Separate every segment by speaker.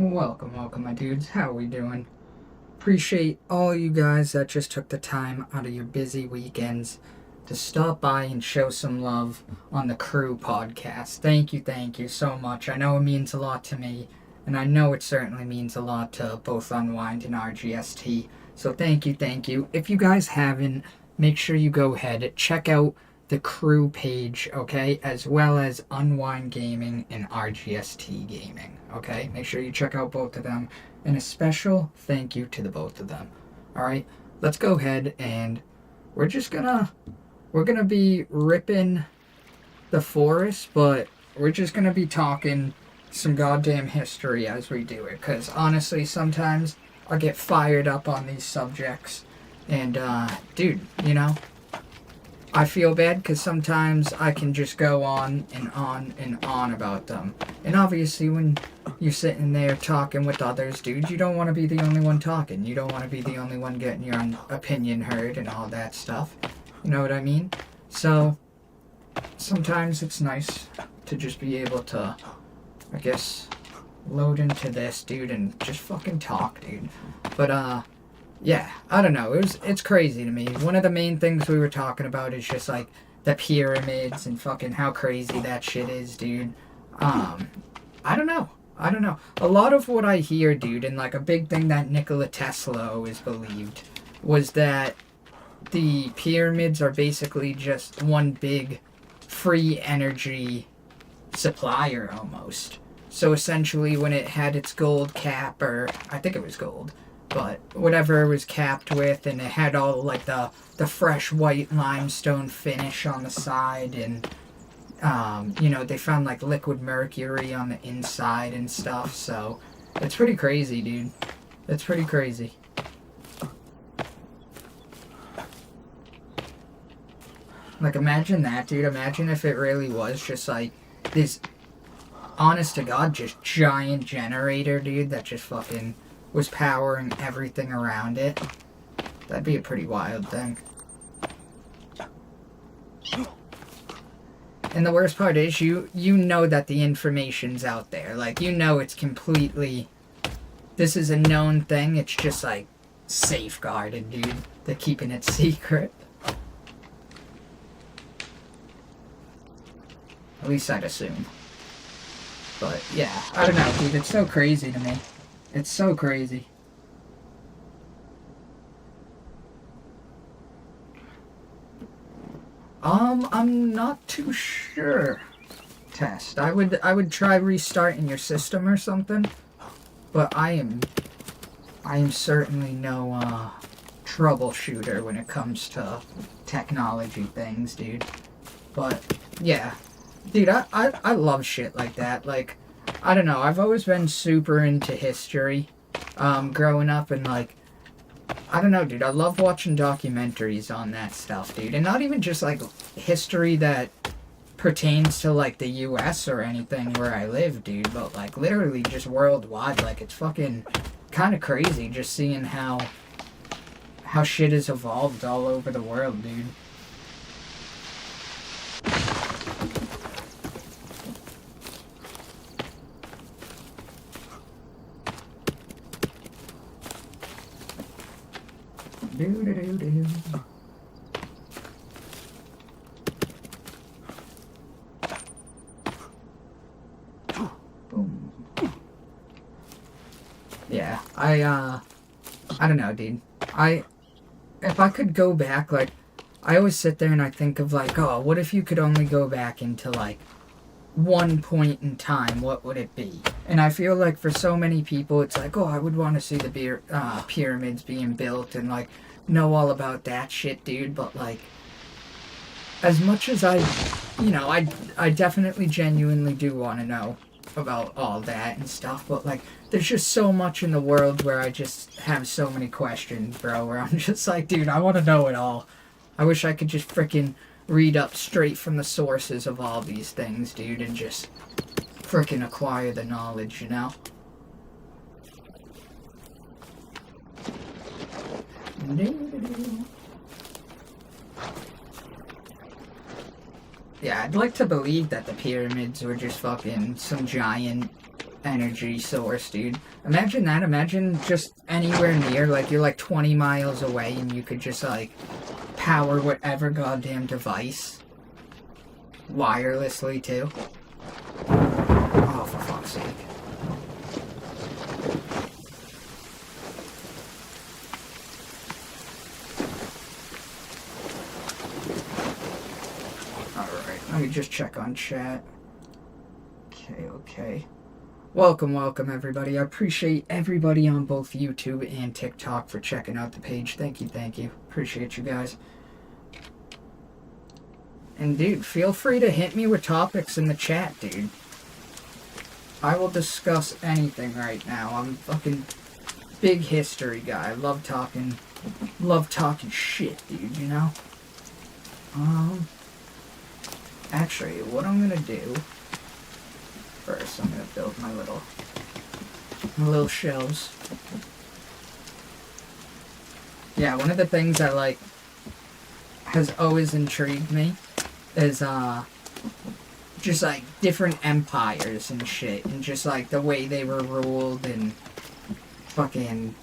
Speaker 1: Welcome, my dudes. How we doing? Appreciate all you guys that just took the time out of your busy weekends to stop by and show some love on the Crew podcast. Thank you so much. I know it means a lot to me, and I know it certainly means a lot to both Unwind and RGST. So thank you. If you guys haven't, make sure you go ahead, check out the Crew page, okay, as well as Unwind Gaming and RGST Gaming, okay? Make sure you check out both of them, and a special thank you to the both of them. All right, let's go ahead and we're gonna be ripping the forest, but we're just gonna be talking some goddamn history as we do it, because honestly, sometimes I get fired up on these subjects, and dude, you know, I feel bad because sometimes I can just go on and on about them. And obviously when you're sitting there talking with others, dude, you don't want to be the only one talking. You don't want to be the only one getting your own opinion heard and all that stuff. You know what I mean? So sometimes it's nice to just be able to, I guess, load into this, dude, and just fucking talk, dude. But, yeah, I don't know. It's crazy to me. One of the main things we were talking about is just like the pyramids and fucking how crazy that shit is, dude. I don't know. A lot of what I hear, dude, and like a big thing that Nikola Tesla always believed was that the pyramids are basically just one big free energy supplier almost. So essentially when it had its gold cap, or I think it was gold, but whatever it was capped with, and it had all like the fresh white limestone finish on the side, and you know, they found like liquid mercury on the inside and stuff. So it's pretty crazy, dude. It's pretty crazy. Like, imagine that, dude. Imagine if it really was just like this honest to God just giant generator, dude, that just fucking was powering everything around it. That'd be a pretty wild thing. And the worst part is you know that the information's out there. Like, you know it's completely... This is a known thing. It's just, like, safeguarded, dude. They're keeping it secret. At least I'd assume. But, yeah. I don't know, dude. It's so crazy to me. It's so crazy. I'm not too sure. Test. I would try restarting your system or something. But I am certainly no troubleshooter when it comes to technology things, dude. But yeah. Dude, I love shit like that. Like, I don't know, I've always been super into history, growing up, and like, I don't know, dude, I love watching documentaries on that stuff, dude, and not even just like history that pertains to like the US or anything where I live, dude, but like literally just worldwide. Like, it's fucking kind of crazy just seeing how shit has evolved all over the world, dude. Do. Boom. Yeah, I don't know, dude. If I could go back, like, I always sit there and I think of like, oh, what if you could only go back into like one point in time, what would it be? And I feel like for so many people, it's like, oh, I would want to see the pyramids being built and like know all about that shit, dude. But like, as much as I definitely genuinely do want to know about all that and stuff, but like, there's just so much in the world where I just have so many questions, bro, where I'm just like, dude, I want to know it all. I wish I could just frickin' read up straight from the sources of all these things, dude, and just frickin' acquire the knowledge, you know? Yeah, I'd like to believe that the pyramids were just fucking some giant energy source, dude. Imagine that. Imagine just anywhere near, like, you're like 20 miles away and you could just, like, power whatever goddamn device wirelessly, too. Oh, for fuck's sake. Alright, let me just check on chat. Okay. Welcome everybody. I appreciate everybody on both YouTube and TikTok for checking out the page. Thank you. Appreciate you guys. And dude, feel free to hit me with topics in the chat, dude. I will discuss anything right now. I'm fucking big history guy. Love talking shit, dude, you know? Actually, what I'm gonna do first, I'm gonna build my little shelves. Yeah, one of the things that, like, has always intrigued me is, just, like, different empires and shit, and just, like, the way they were ruled, and fucking,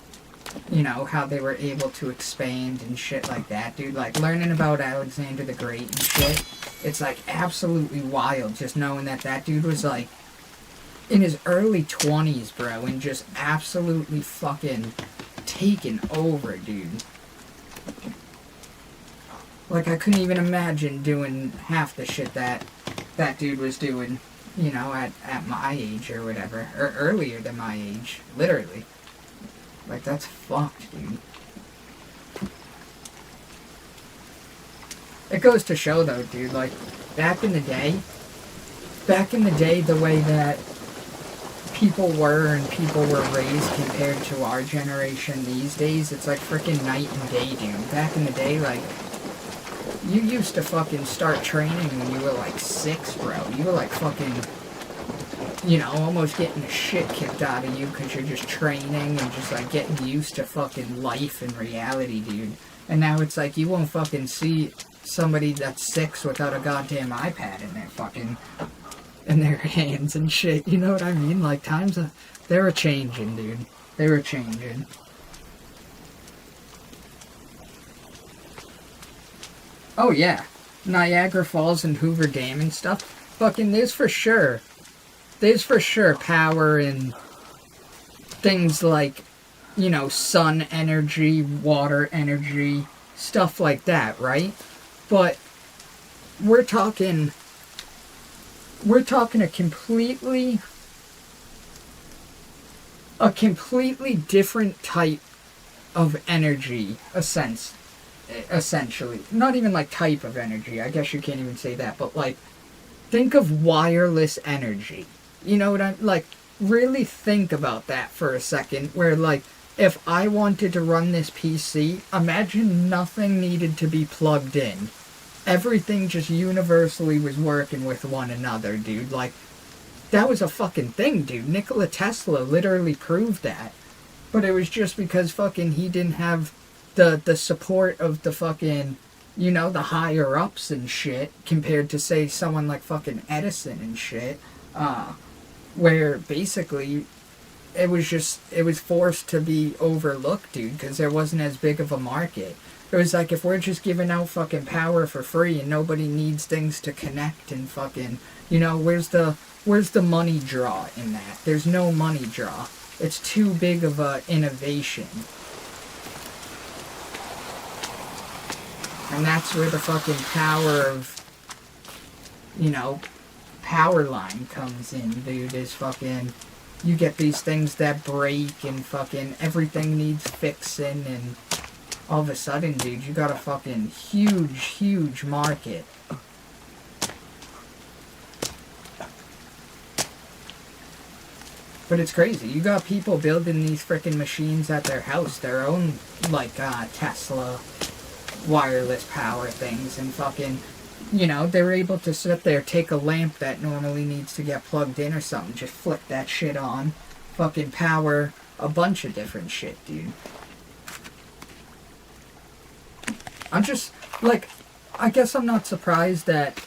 Speaker 1: you know, how they were able to expand and shit like that, dude. Like, learning about Alexander the Great and shit, it's, like, absolutely wild, just knowing that dude was, like, in his early 20s, bro, and just absolutely fucking taken over, dude. Like, I couldn't even imagine doing half the shit that dude was doing, you know, at my age or whatever. Or earlier than my age, literally. Like, that's fucked, dude. It goes to show, though, dude, like, back in the day, the way that people were and people were raised compared to our generation these days, it's like freaking night and day, dude. Back in the day, like, you used to fucking start training when you were like 6, bro. You were like fucking, you know, almost getting the shit kicked out of you because you're just training and just like getting used to fucking life and reality, dude. And now it's like you won't fucking see somebody that's 6 without a goddamn iPad in their hands and shit. You know what I mean? Like, times they were changing, dude. They were changing. Oh yeah, Niagara Falls and Hoover Dam and stuff. Fucking, there's for sure power in things like, you know, sun energy, water energy, stuff like that, right? But we're talking a completely different type of energy, essentially. Not even like type of energy, I guess you can't even say that, but like, think of wireless energy. You know what I'm, like, really think about that for a second, where like, if I wanted to run this PC, imagine nothing needed to be plugged in. Everything just universally was working with one another, dude. Like, that was a fucking thing, dude. Nikola Tesla literally proved that. But it was just because fucking he didn't have the support of the fucking, you know, the higher ups and shit, compared to, say, someone like fucking Edison and shit, where basically it was forced to be overlooked, dude, because there wasn't as big of a market. It was like, if we're just giving out fucking power for free and nobody needs things to connect and fucking, you know, where's the money draw in that? There's no money draw. It's too big of a innovation. And that's where the fucking power of, you know, power line comes in, dude, is fucking, you get these things that break and fucking everything needs fixing, and all of a sudden, dude, you got a fucking huge market. But it's crazy. You got people building these freaking machines at their house, their own, like, Tesla wireless power things, and fucking, you know, they're able to sit there, take a lamp that normally needs to get plugged in or something, just flick that shit on, fucking power a bunch of different shit, dude. I'm just, like, I guess I'm not surprised that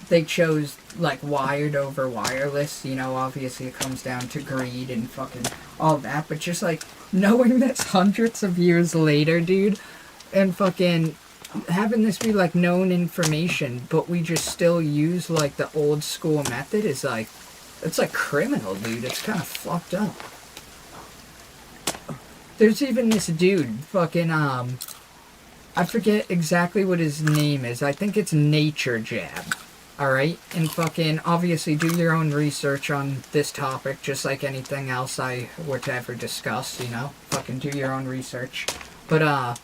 Speaker 1: they chose, like, wired over wireless. You know, obviously it comes down to greed and fucking all that. But just, like, knowing this hundreds of years later, dude, and fucking having this be, like, known information, but we just still use, like, the old school method is, like, it's, like, criminal, dude. It's kind of fucked up. There's even this dude, fucking, I forget exactly what his name is. I think it's Nature Jab. Alright? And fucking, obviously, do your own research on this topic, just like anything else I were to ever discuss, you know? Fucking do your own research. But,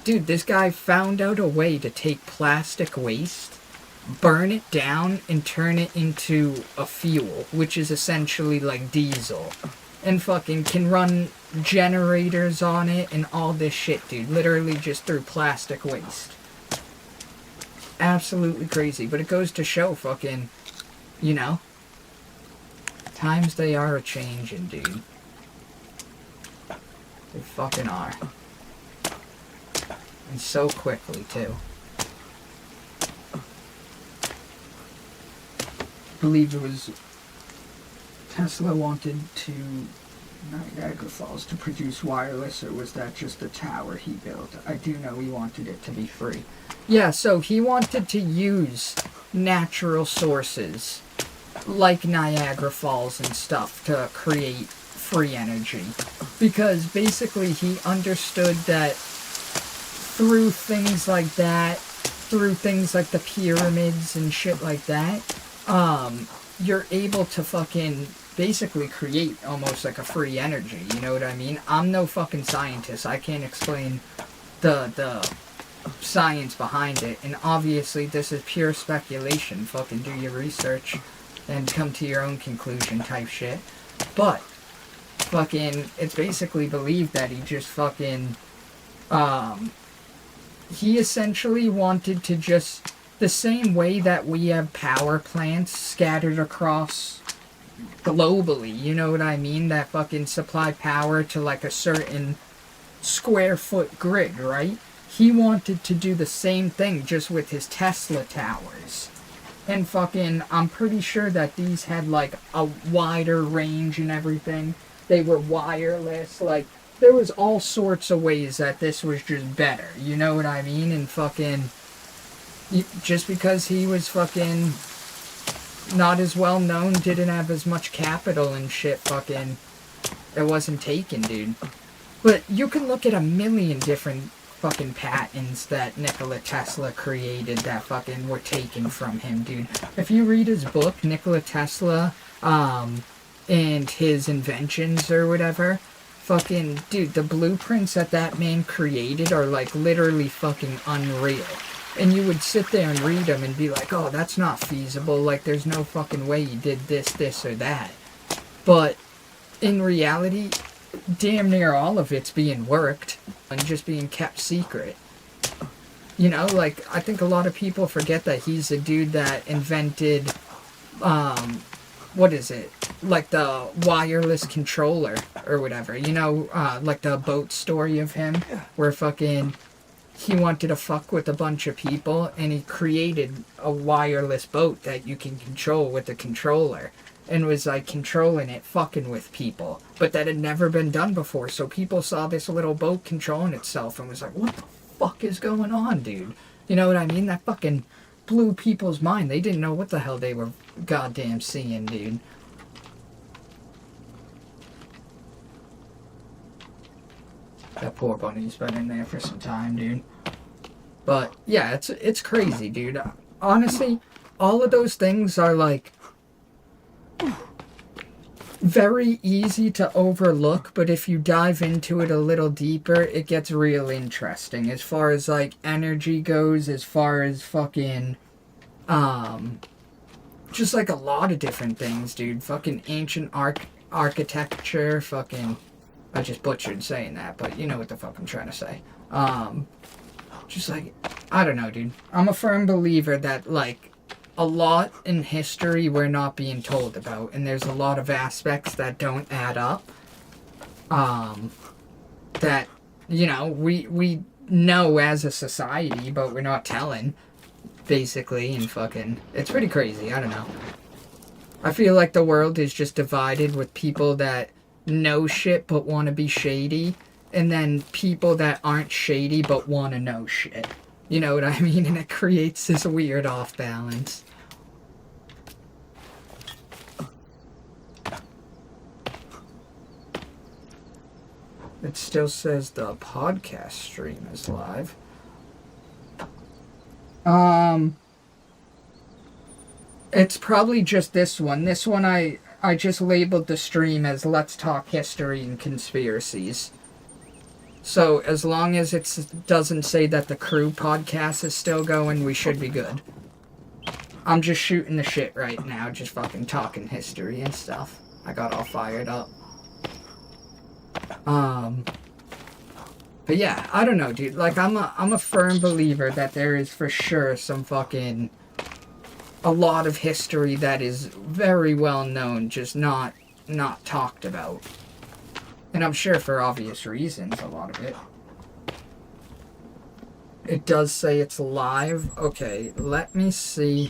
Speaker 1: dude, this guy found out a way to take plastic waste, burn it down, and turn it into a fuel, which is essentially like diesel. And fucking can run generators on it and all this shit, dude. Literally just through plastic waste. Absolutely crazy. But it goes to show fucking, you know, times they are a-changing, dude. They fucking are. And so quickly, too. I believe it was Tesla wanted to Niagara Falls to produce wireless, or was that just the tower he built? I do know he wanted it to be free. Yeah, so he wanted to use natural sources like Niagara Falls and stuff to create free energy. Because basically he understood that through things like that, through things like the pyramids and shit like that, you're able to fucking basically create almost like a free energy, you know what I mean? I'm no fucking scientist. I can't explain the science behind it, and obviously this is pure speculation. Fucking do your research and come to your own conclusion type shit. But fucking it's basically believed that he just fucking he essentially wanted to just, the same way that we have power plants scattered across globally, you know what I mean, that fucking supply power to like a certain square foot grid, right? He wanted to do the same thing just with his Tesla towers. And fucking, I'm pretty sure that these had like a wider range and everything. They were wireless, like, there was all sorts of ways that this was just better, you know what I mean? And fucking, just because he was fucking not as well known, didn't have as much capital and shit, fucking, it wasn't taken, dude. But you can look at a million different fucking patents that Nikola Tesla created that fucking were taken from him, dude. If you read his book, Nikola Tesla, and his inventions or whatever, fucking, dude, the blueprints that man created are like literally fucking unreal. And you would sit there and read them and be like, oh, that's not feasible. Like, there's no fucking way you did this, or that. But in reality, damn near all of it's being worked and just being kept secret. You know, like, I think a lot of people forget that he's the dude that invented, what is it? Like the wireless controller or whatever. You know, like the boat story of him where fucking he wanted to fuck with a bunch of people and he created a wireless boat that you can control with a controller. And was like controlling it, fucking with people. But that had never been done before. So people saw this little boat controlling itself and was like, what the fuck is going on, dude? You know what I mean? That fucking blew people's mind. They didn't know what the hell they were goddamn seeing, dude. That poor bunny's been in there for some time, dude. But yeah, it's crazy, dude. Honestly, all of those things are like very easy to overlook, but if you dive into it a little deeper, it gets real interesting. As far as like energy goes, as far as fucking just like a lot of different things, dude. Fucking ancient architecture, fucking, I just butchered saying that, but you know what the fuck I'm trying to say. Just like, I don't know, dude. I'm a firm believer that like a lot in history we're not being told about, and there's a lot of aspects that don't add up. That, you know, we know as a society, but we're not telling. basically, and fucking... It's pretty crazy, I don't know. I feel like the world is just divided with people that know shit but want to be shady, and then people that aren't shady but want to know shit. You know what I mean? And it creates this weird off balance. It still says the podcast stream is live. It's probably just this one. This one I just labeled the stream as Let's Talk History and Conspiracies. So as long as it doesn't say that the Crew podcast is still going, we should be good. I'm just shooting the shit right now, just fucking talking history and stuff. I got all fired up. But yeah, I don't know, dude. Like, I'm a firm believer that there is for sure some fucking... a lot of history that is very well known, just not talked about. And I'm sure for obvious reasons, a lot of it. It does say it's live. Okay, let me see.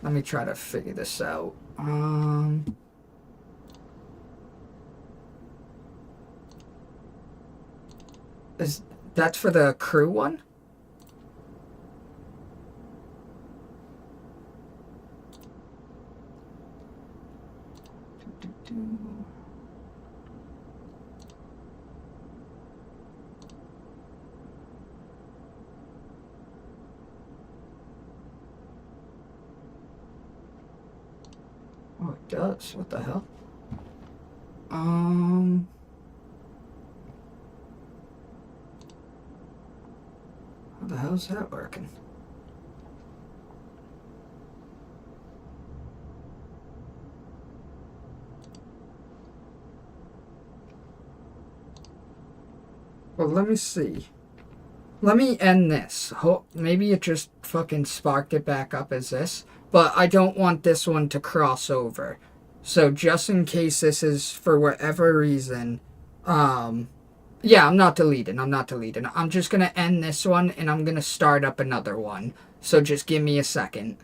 Speaker 1: Let me try to figure this out. That's for the Crew one? Oh, it does. What the hell? How the hell's that working? Well, let me see. Let me end this. Maybe it just fucking sparked it back up as this. But I don't want this one to cross over. So just in case this is for whatever reason, yeah, I'm not deleting. I'm just going to end this one and I'm going to start up another one. So just give me a second.